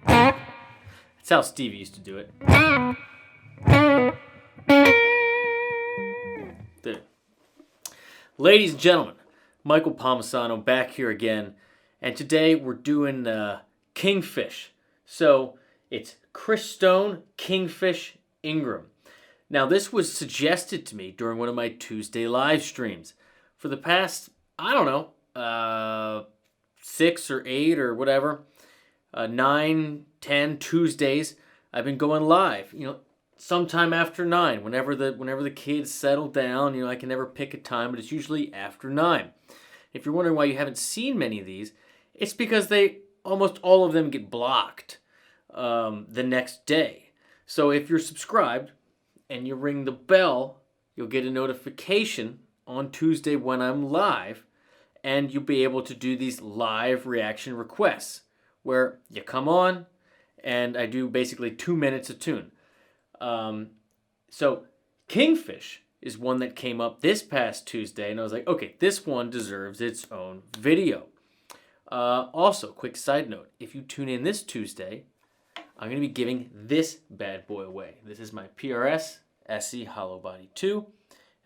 That's how Stevie used to do it. There. Ladies and gentlemen, Michael Palmisano back here again. And today we're doing Kingfish. So it's Chris Stone, Kingfish, Ingram. Now this was suggested to me during one of my Tuesday live streams. For the past, I don't know, 6 or 8 or whatever, 9, 10 Tuesdays, I've been going live. You know, sometime after 9, whenever the kids settle down. You know, I can never pick a time, but it's usually after 9. If you're wondering why you haven't seen many of these, it's because almost all of them get blocked the next day. So if you're subscribed and you ring the bell, you'll get a notification on Tuesday when I'm live, and you'll be able to do these live reaction requests where you come on and I do basically 2 minutes a tune. So Kingfish is one that came up this past Tuesday, and I was like, okay, this one deserves its own video. Also, quick side note, if you tune in this Tuesday, I'm going to be giving this bad boy away. This is my PRS SE Hollow Body 2,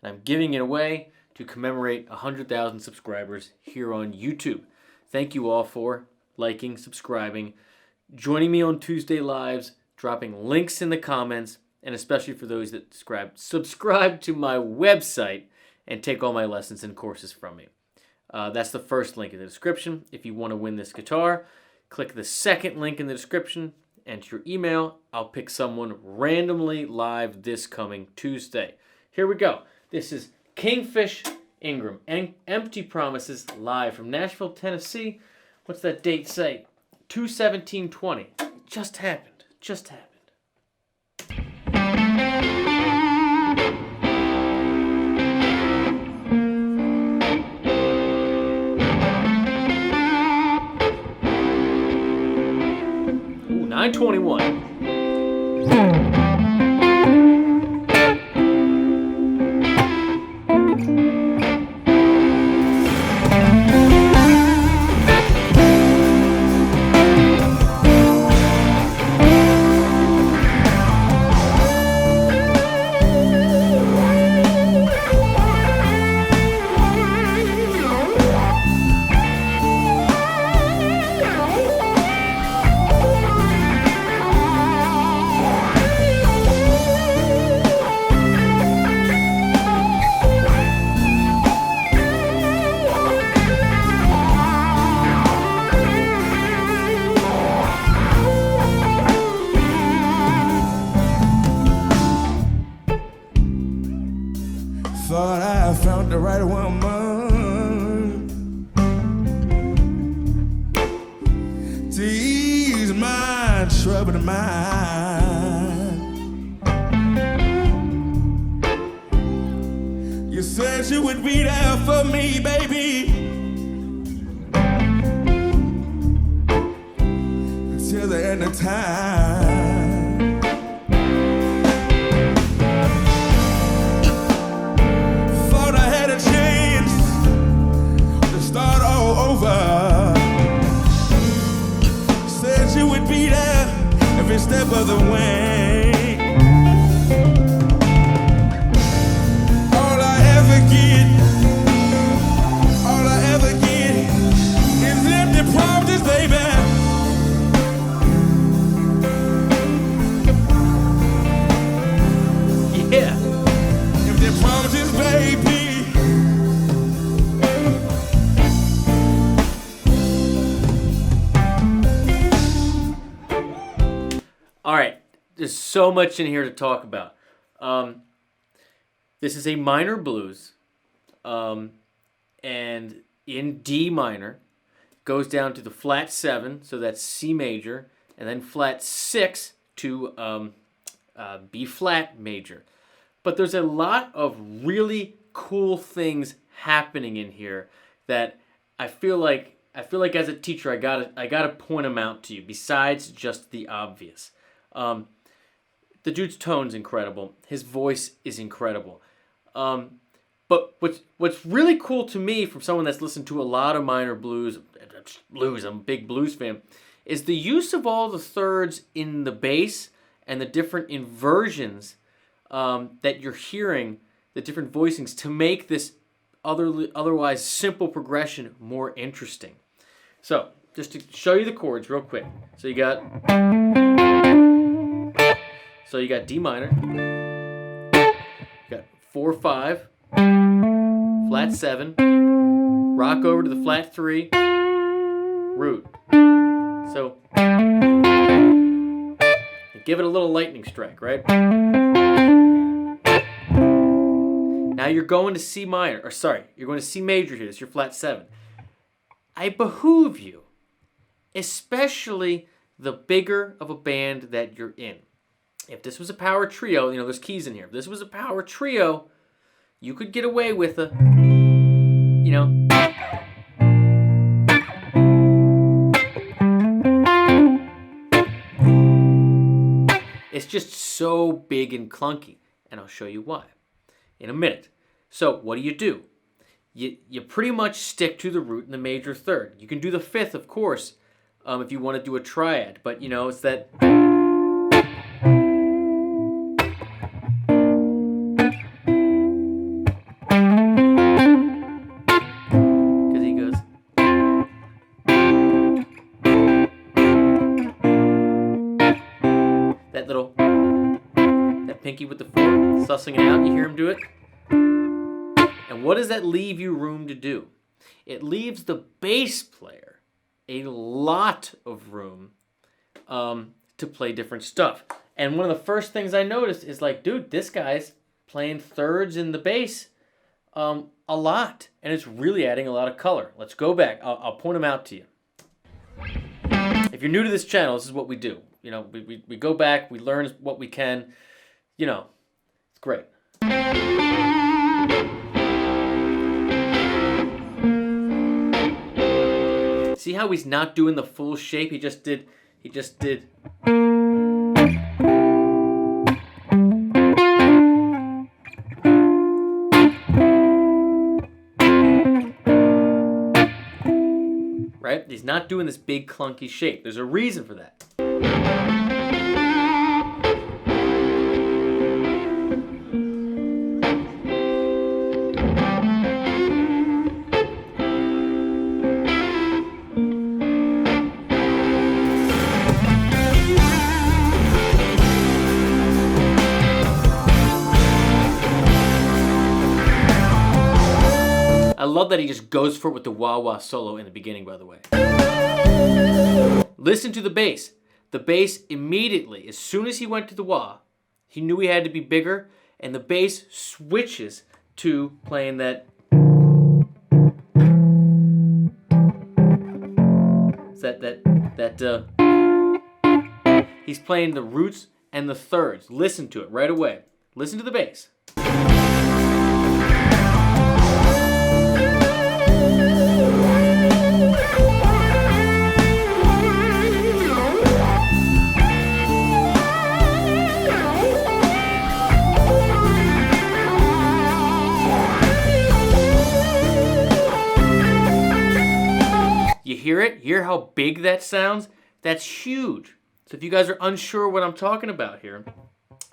and I'm giving it away to commemorate 100,000 subscribers here on YouTube. Thank you all for liking, subscribing, joining me on Tuesday Lives, dropping links in the comments, and especially for those that subscribe to my website and take all my lessons and courses from me. That's the first link in the description. If you want to win this guitar, click the second link in the description, enter your email. I'll pick someone randomly live this coming Tuesday. Here we go. This is Kingfish, Ingram, Empty Promises, live from Nashville, Tennessee. What's that date say? 2/17/20. It just happened. Just happened. Ooh, 9/21. Thought I found the right woman to ease my troubled mind. You said you would be there for me, baby, till the end of time. Start all over. Said you would be there every step of the way. All I ever get is empty promises, baby. Yeah. Empty promises, baby. All right, there's so much in here to talk about. This is a minor blues, and in D minor, goes down to the flat 7, so that's C major, and then flat 6 to B flat major. But there's a lot of really cool things happening in here that I feel like as a teacher I gotta point them out to you. Besides just the obvious. The dude's tone's incredible. His voice is incredible. But what's really cool to me from someone that's listened to a lot of minor blues, I'm a big blues fan, is the use of all the thirds in the bass and the different inversions that you're hearing, the different voicings, to make this otherwise simple progression more interesting. So, just to show you the chords real quick. So you got D minor, you got 4/5, flat 7, rock over to the flat 3, root. So give it a little lightning strike, right? Now you're going to C minor, or sorry, you're going to C major here. It's your flat 7. I behoove you, especially the bigger of a band that you're in. If this was a power trio, there's keys in here. If this was a power trio, you could get away with a, it's just so big and clunky, and I'll show you why in a minute. So what do? You pretty much stick to the root and the major third. You can do the fifth, of course, if you want to do a triad, but it's that. Because he goes. That pinky with the 4, sussing it out, you hear him do it. And what does that leave you room to do? It leaves the bass player a lot of room to play different stuff. And one of the first things I noticed is like, dude, this guy's playing thirds in the bass a lot. And it's really adding a lot of color. Let's go back. I'll point them out to you. If you're new to this channel, this is what we do. We go back, we learn what we can. It's great. See how he's not doing the full shape? He just did. Right? He's not doing this big clunky shape. There's a reason for that. I love that he just goes for it with the wah-wah solo in the beginning, by the way. Listen to the bass. The bass immediately, as soon as he went to the wah, he knew he had to be bigger, and the bass switches to playing that. He's playing the roots and the thirds. Listen to it right away. Listen to the bass. You hear it? Hear how big that sounds? That's huge. So if you guys are unsure what I'm talking about here,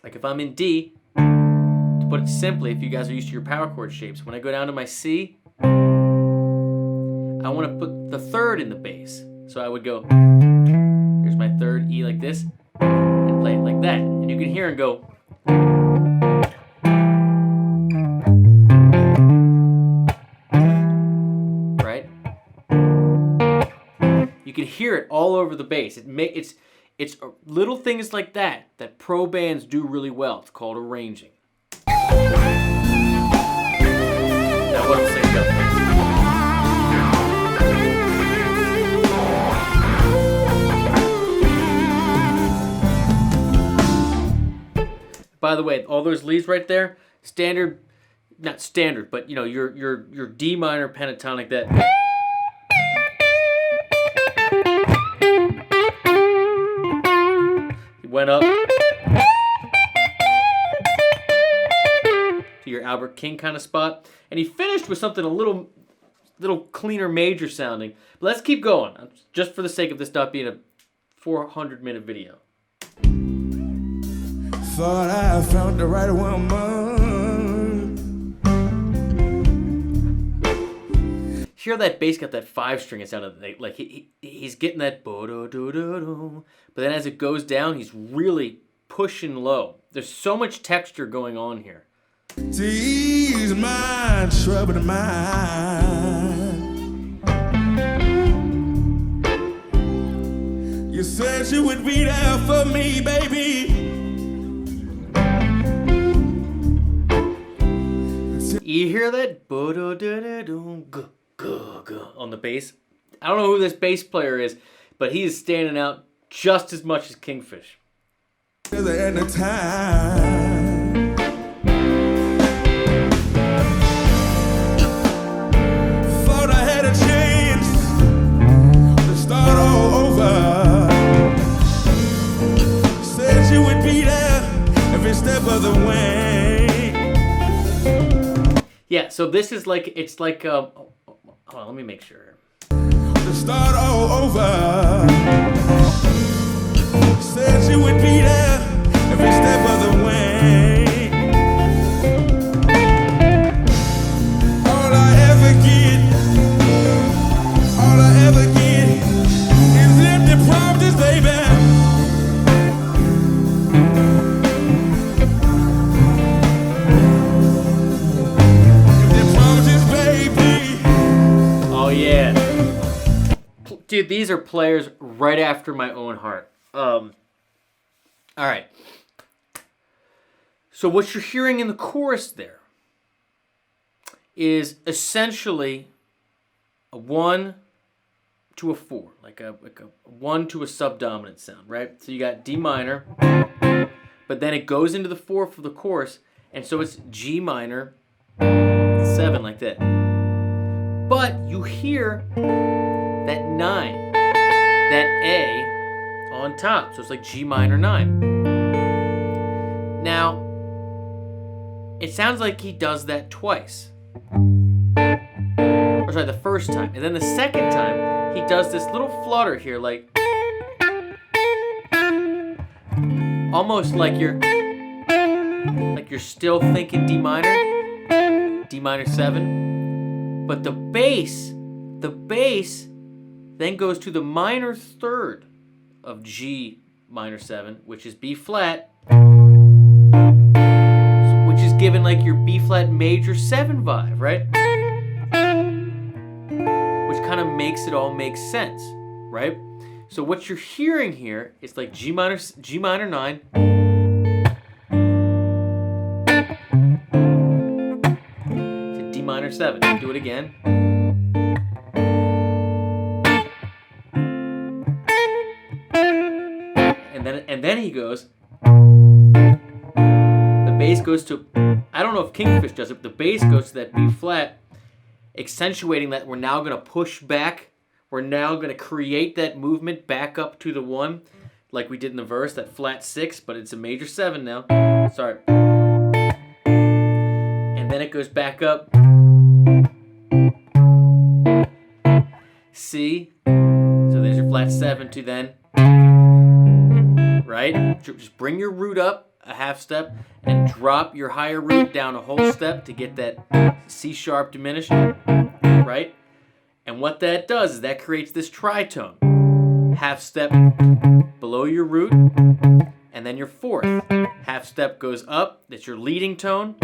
like if I'm in D, to put it simply, if you guys are used to your power chord shapes, when I go down to my C, I want to put the third in the bass. So I would go, here's my third E like this, and play it like that. And you can hear it go. Right? You can hear it all over the bass. It's little things like that pro bands do really well. It's called arranging. Now what I'm saying about this. By the way, all those leads right there, standard, not standard, but your D minor pentatonic that. Went up to your Albert King kind of spot, and he finished with something a little cleaner major sounding. But let's keep going, just for the sake of this not being 400-minute video. Thought I found the right woman. Hear that bass got that 5-string. It sounded like he's getting that bo-do-do-do-do. But then as it goes down, he's really pushing low. There's so much texture going on here. To ease my troubled mind. You said you would be there for me, baby. You hear that bo-do-do-do-do, on the bass? I don't know who this bass player is, but he is standing out just as much as Kingfish. Till the end of time. Thought I had a chance to start all over. Said you would be there every step of the way. Yeah, so this is like, it's like, hold on, let me make sure. To start all over. Said you would be there every step of the way. All I ever get is empty promises, baby. Empty promises, baby. Oh yeah. Dude, these are players right after my own heart. All right. So what you're hearing in the chorus there is essentially a 1 to a 4, like a 1 to a subdominant sound, right? So you got D minor, but then it goes into the 4 for the chorus, and so it's G minor 7 like that. But you hear that 9, that A on top. So it's like G minor 9. Now, it sounds like he does that twice. Or sorry, the first time. And then the second time, he does this little flutter here, like almost like you're still thinking D minor 7. But the bass then goes to the minor 3rd of G minor 7, which is B flat, which is given like your B flat major 7 vibe, right? Which kind of makes it all make sense, right? So what you're hearing here is like G minor 9, to D minor 7. Do it again. And then he goes, the bass goes to, I don't know if Kingfish does it, but the bass goes to that B flat, accentuating that we're now going to push back. We're now going to create that movement back up to the 1, like we did in the verse, that flat 6, but it's a major 7 now. Sorry. And then it goes back up. C. So there's your flat 7 to then. Right? Just bring your root up a half step and drop your higher root down a whole step to get that C sharp diminished, right? And what that does is that creates this tritone. Half step below your root, and then your 4th. Half step goes up, that's your leading tone,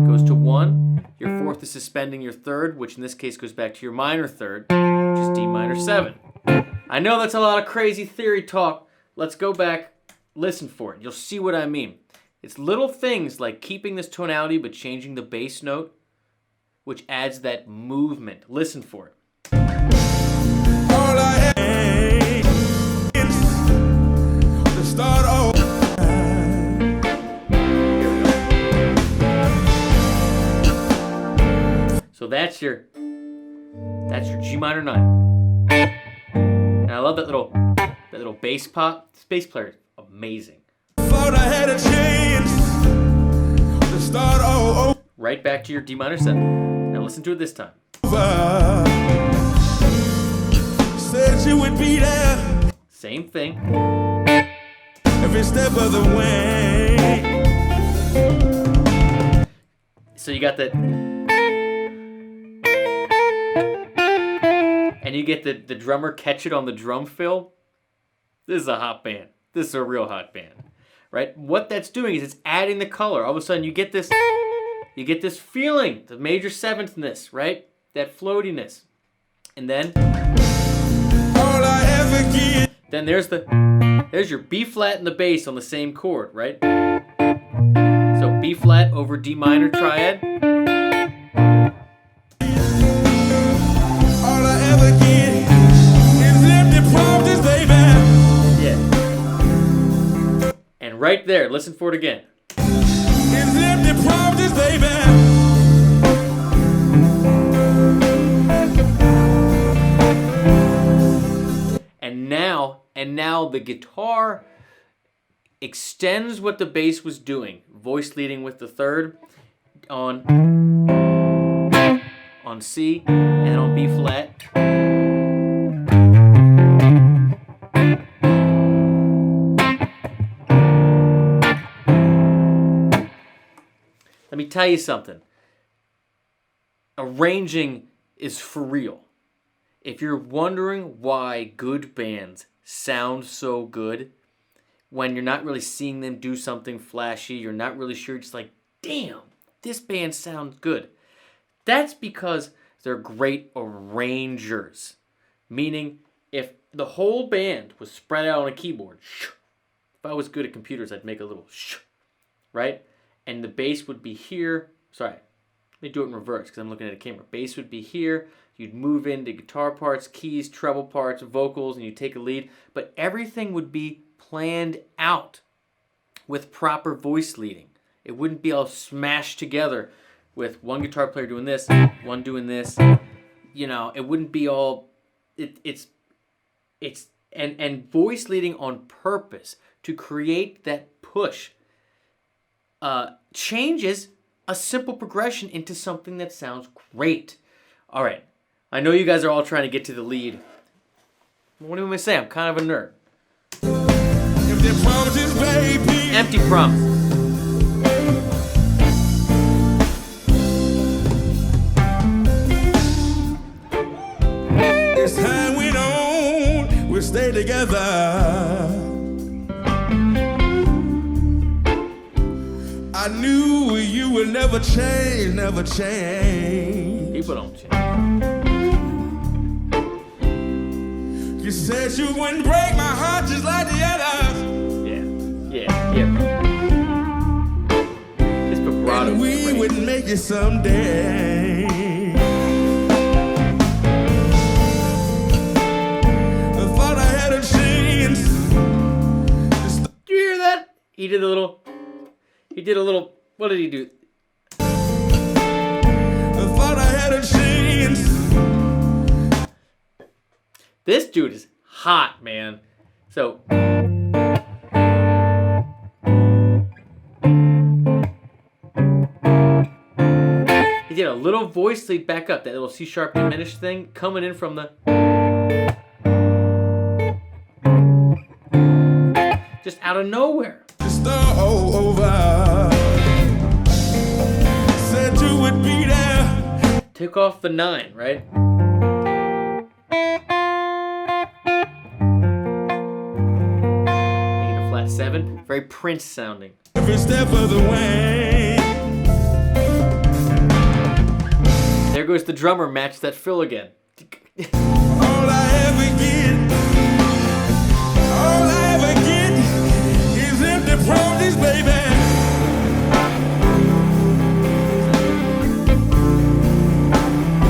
goes to 1. Your 4th is suspending your 3rd, which in this case goes back to your minor 3rd, which is D minor 7. I know that's a lot of crazy theory talk. Let's go back. Listen for it. You'll see what I mean. It's little things like keeping this tonality but changing the bass note, which adds that movement. Listen for it. All I is to start over. Here we go. So that's your G minor 9. And I love that little bass pop. This bass player is amazing. Thought I had a chance to start all over. Right back to your D minor 7. Now listen to it this time. Said you would be there. Same thing. every step of the way. So you got that, and you get the drummer catch it on the drum fill. This is a hot band. This is a real hot band, right? What that's doing is it's adding the color. All of a sudden you get this feeling, the major seventhness, right? That floatiness. And then All I ever get. Then there's your B flat and the bass on the same chord, right? So B flat over D minor triad. All I ever get is empty promises, baby. Yeah. And right there, listen for it again. Is empty promises, baby. And now the guitar extends what the bass was doing, voice leading with the third on C and then on B flat. Let me tell you something. Arranging is for real. If you're wondering why good bands sound so good, when you're not really seeing them do something flashy, you're not really sure, just like, damn, this band sounds good. That's because they're great arrangers. Meaning, if the whole band was spread out on a keyboard, if I was good at computers, I'd make a little right? And the bass would be here. Sorry, let me do it in reverse because I'm looking at a camera. Bass would be here. You'd move into guitar parts, keys, treble parts, vocals, and you take a lead. But everything would be planned out with proper voice leading. It wouldn't be all smashed together with one guitar player doing this, one doing this. You know, it wouldn't be all. It's voice leading on purpose to create that push changes a simple progression into something that sounds great. All right. I know you guys are all trying to get to the lead. What do you want me to say? I'm kind of a nerd. Empty promises, baby. Empty promise. As time went on, we stayed together. I knew you would never change, never change. People don't change. You said you wouldn't break my heart just like the others. Yeah. This vibrato. And we would make it someday. I thought I had a chance. Did you hear that? He did a little. What did he do? I thought I had a chance. This dude is hot, man. So. He did a little voice lead back up, that little C sharp diminished thing coming in from the. Just out of nowhere. Just over. Said you would be there. Took off the 9, right? Making a flat 7. Very Prince sounding. Every step of the way. There goes the drummer, match that fill again. All I ever get is empty promises, baby.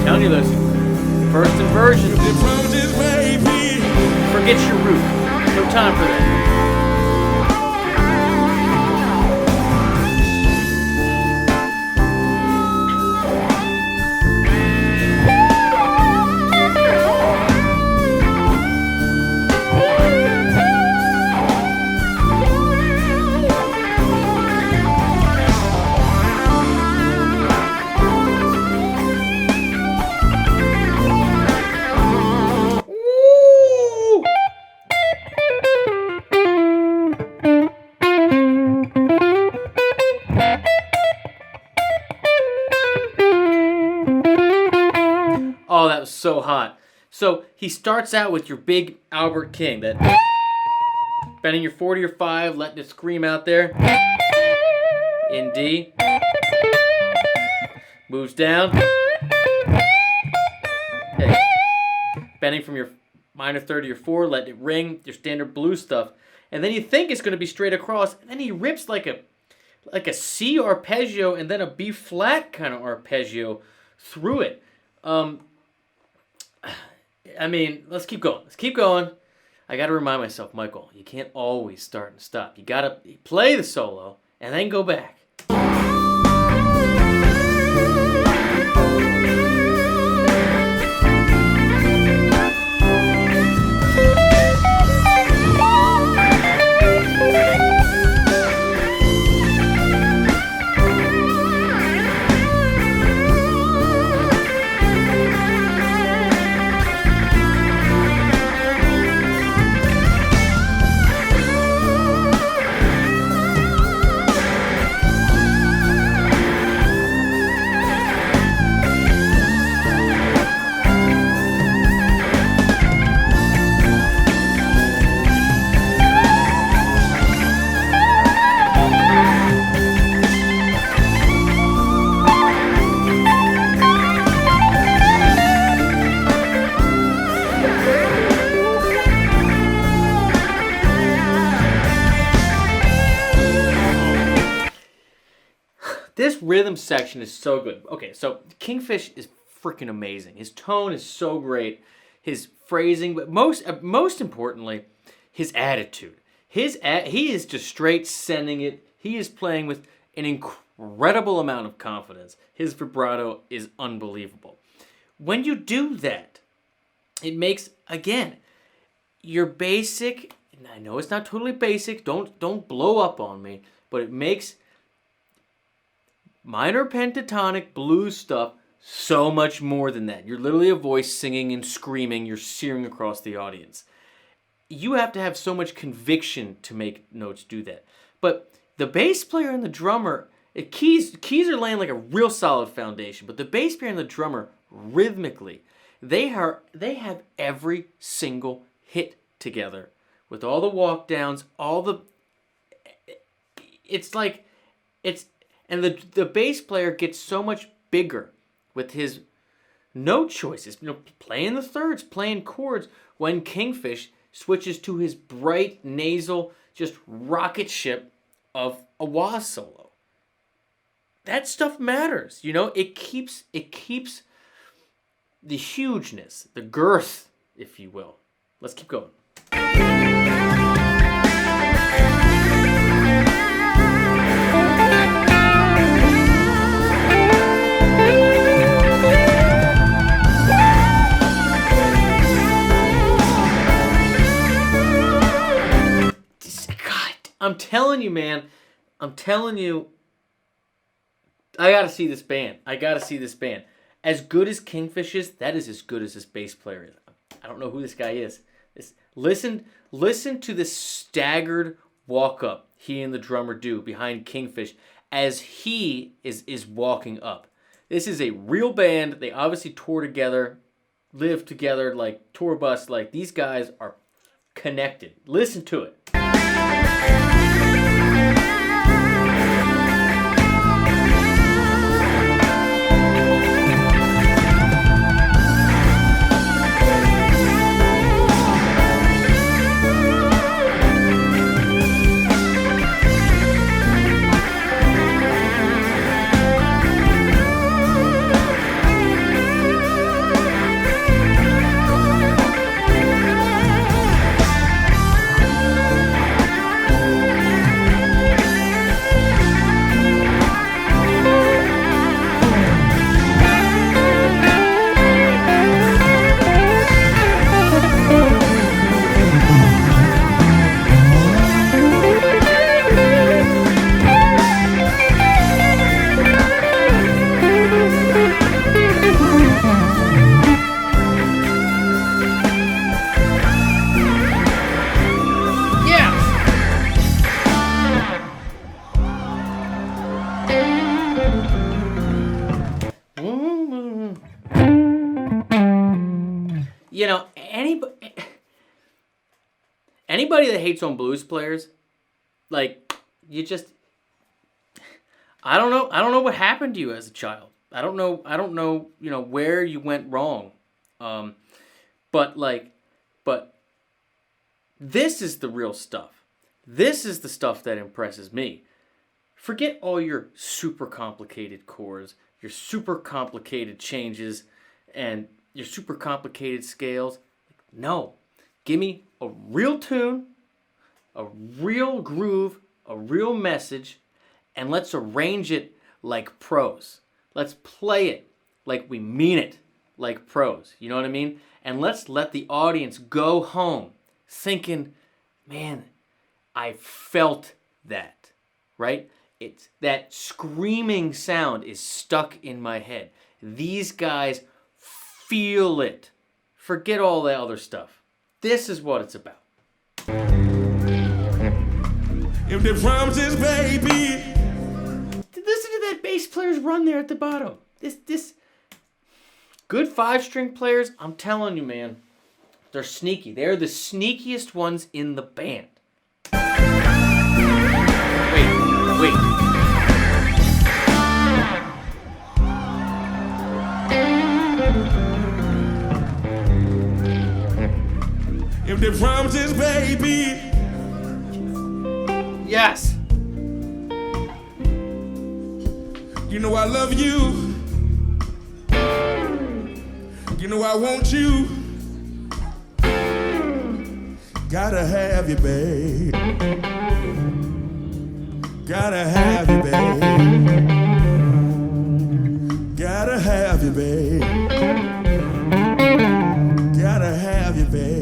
Telling you those first inversions. Empty promises, baby. Forget your root. No time for that. so hot. So he starts out with your big Albert King, that bending your 4 to your 5, letting it scream out there. In D. Moves down. Okay. Bending from your minor 3rd to your 4, letting it ring, your standard blues stuff. And then you think it's going to be straight across, and then he rips like a C arpeggio and then a B flat kind of arpeggio through it. I mean, let's keep going. Let's keep going. I got to remind myself, Michael, you can't always start and stop. You got to play the solo and then go back. This rhythm section is so good. Okay, so Kingfish is freaking amazing. His tone is so great. His phrasing, but most importantly, his attitude. He is just straight sending it. He is playing with an incredible amount of confidence. His vibrato is unbelievable. When you do that, it makes, again, your basic, and I know it's not totally basic, don't blow up on me, but it makes minor pentatonic blues stuff so much more than that. You're literally a voice singing and screaming. You're searing across the audience. You have to have so much conviction to make notes do that. But the bass player and the drummer, keys are laying like a real solid foundation. But the bass player and the drummer, rhythmically, they have every single hit together with all the walk downs, and the bass player gets so much bigger with his note choices. Playing the thirds, playing chords, when Kingfish switches to his bright, nasal, just rocket ship of a wah solo. That stuff matters. It keeps the hugeness, the girth, if you will. Let's keep going. I'm telling you, man. I'm telling you. I gotta see this band. As good as Kingfish is, that is as good as this bass player is. I don't know who this guy is. Listen to this staggered walk up he and the drummer do behind Kingfish as he is walking up. This is a real band. They obviously tour together, live together, like tour bus. Like, these guys are connected. Listen to it. you know, anybody that hates on blues players, like, you just, I don't know what happened to you as a child. I don't know, you know, where you went wrong. But this is the real stuff. This is the stuff that impresses me. Forget all your super complicated chords, your super complicated changes, and your super complicated scales. No. Give me a real tune, a real groove, a real message, and let's arrange it like pros. Let's play it like we mean it, like pros. You know what I mean? And let's let the audience go home thinking, man, I felt that, right? It's that screaming sound is stuck in my head. These guys feel it. Forget all the other stuff. This is what it's about. If the promises, baby. Listen to that bass player's run there at the bottom. This good 5-string players, I'm telling you, man, they're sneaky. They're the sneakiest ones in the band. Wait. If the promises, baby. Yes. You know I love you. You know I want you. Gotta have you, babe. Gotta have you, babe. Gotta have you, babe. Gotta have you, babe.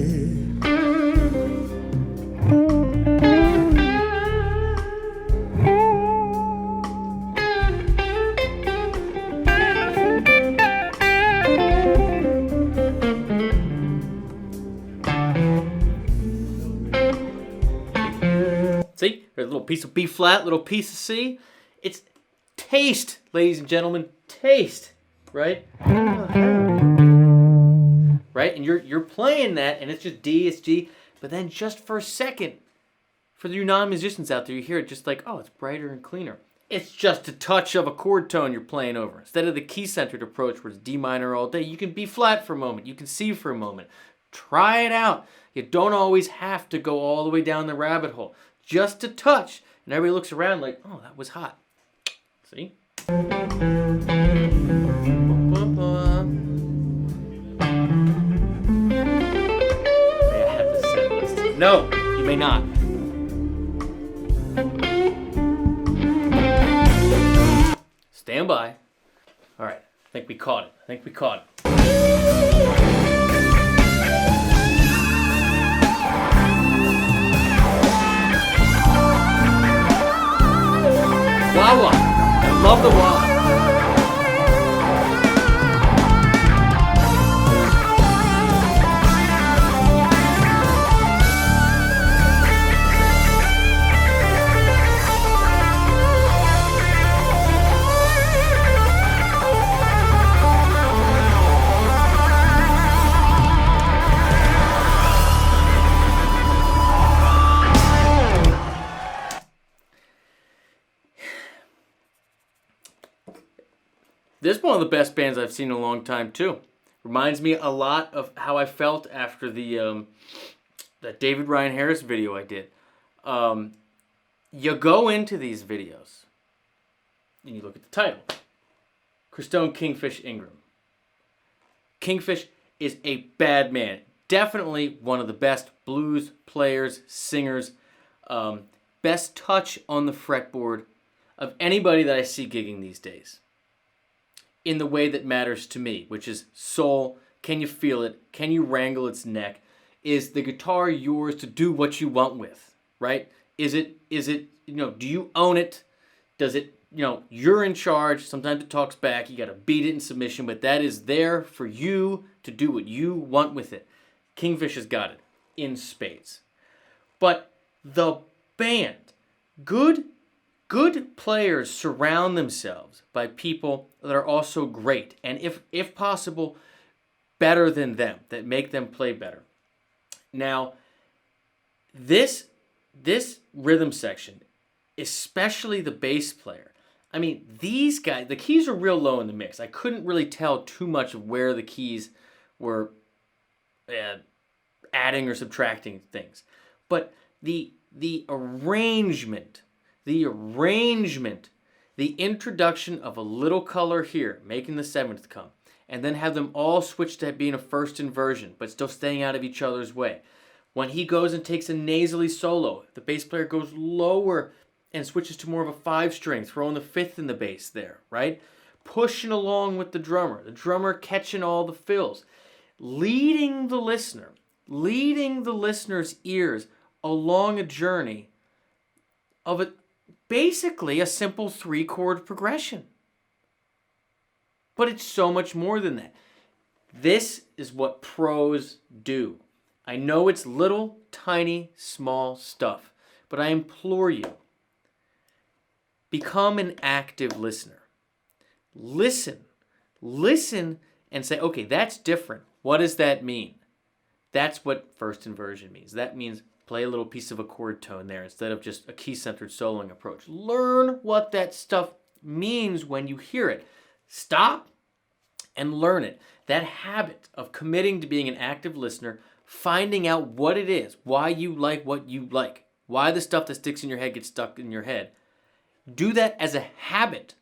See, there's a little piece of B flat, little piece of C. It's taste, ladies and gentlemen, taste, right? Right, and you're playing that, and it's just D, it's G, but then just for a second, for you non-musicians out there, you hear it just like, oh, it's brighter and cleaner. It's just a touch of a chord tone you're playing over. Instead of the key-centered approach where it's D minor all day, you can B flat for a moment, you can C for a moment. Try it out. You don't always have to go all the way down the rabbit hole. Just a touch, and everybody looks around like, oh, that was hot. See? I have the set list. No, you may not. Stand by. All right, I think we caught it. Wah-wah. I love the wah. This is one of the best bands I've seen in a long time, too. Reminds me a lot of how I felt after the that David Ryan Harris video I did. You go into these videos, and you look at the title. Christone Kingfish Ingram. Kingfish is a bad man. Definitely one of the best blues players, singers, best touch on the fretboard of anybody that I see gigging these days. In the way that matters to me, which is soul. Can you feel it? Can you wrangle its neck? Is the guitar yours to do what you want with, right? Is it, do you own it? Does it, you're in charge. Sometimes it talks back. You got to beat it in submission, but that is there for you to do what you want with it. Kingfish has got it in spades. But the band, good players surround themselves by people that are also great. And if possible, better than them, that make them play better. Now, this rhythm section, especially the bass player, I mean, these guys, the keys are real low in the mix. I couldn't really tell too much of where the keys were adding or subtracting things. But the arrangement, the introduction of a little color here, making the seventh come, and then have them all switch to being a first inversion, but still staying out of each other's way. When he goes and takes a nasally solo, the bass player goes lower and switches to more of a 5-string, throwing the 5th in the bass there, right? Pushing along with the drummer catching all the fills, leading the listener's ears along a journey of basically a simple 3-chord progression. But it's so much more than that. This is what pros do. I know it's little, tiny, small stuff, but I implore you, become an active listener. Listen and say, okay, that's different. What does that mean? That's what first inversion means. That means play a little piece of a chord tone there instead of just a key-centered soloing approach. Learn what that stuff means when you hear it. Stop and learn it. That habit of committing to being an active listener, finding out what it is, why you like what you like, why the stuff that sticks in your head gets stuck in your head. Do that as a habit,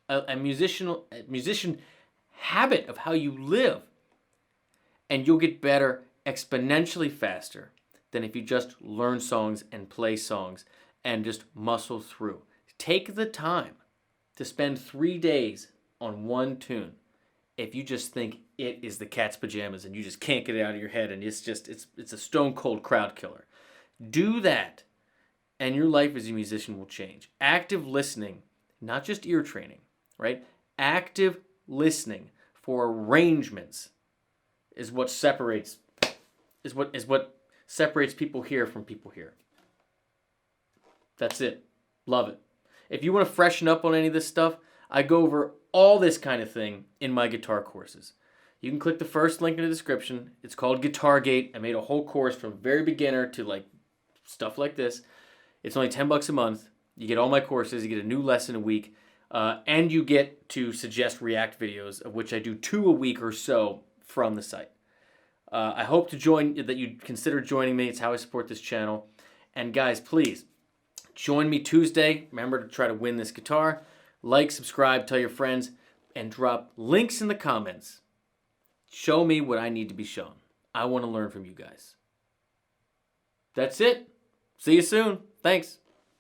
a musician habit of how you live, and you'll get better exponentially faster than if you just learn songs and play songs and just muscle through. Take the time to spend 3 days on one tune if you just think it is the Cat's Pajamas and you just can't get it out of your head and it's a stone cold crowd killer. Do that, and your life as a musician will change. Active listening, not just ear training, right? Active listening for arrangements is what separates people here from people here. That's it. Love it. If you want to freshen up on any of this stuff, I go over all this kind of thing in my guitar courses. You can click the first link in the description. It's called Guitar Gate. I made a whole course from very beginner to like stuff like this. It's only $10 a month. You get all my courses. You get a new lesson a week. And you get to suggest React videos, of which I do 2 a week or so from the site. I hope that you consider joining me. It's how I support this channel. And guys, please, join me Tuesday. Remember to try to win this guitar. Like, subscribe, tell your friends, and drop links in the comments. Show me what I need to be shown. I want to learn from you guys. That's it. See you soon. Thanks.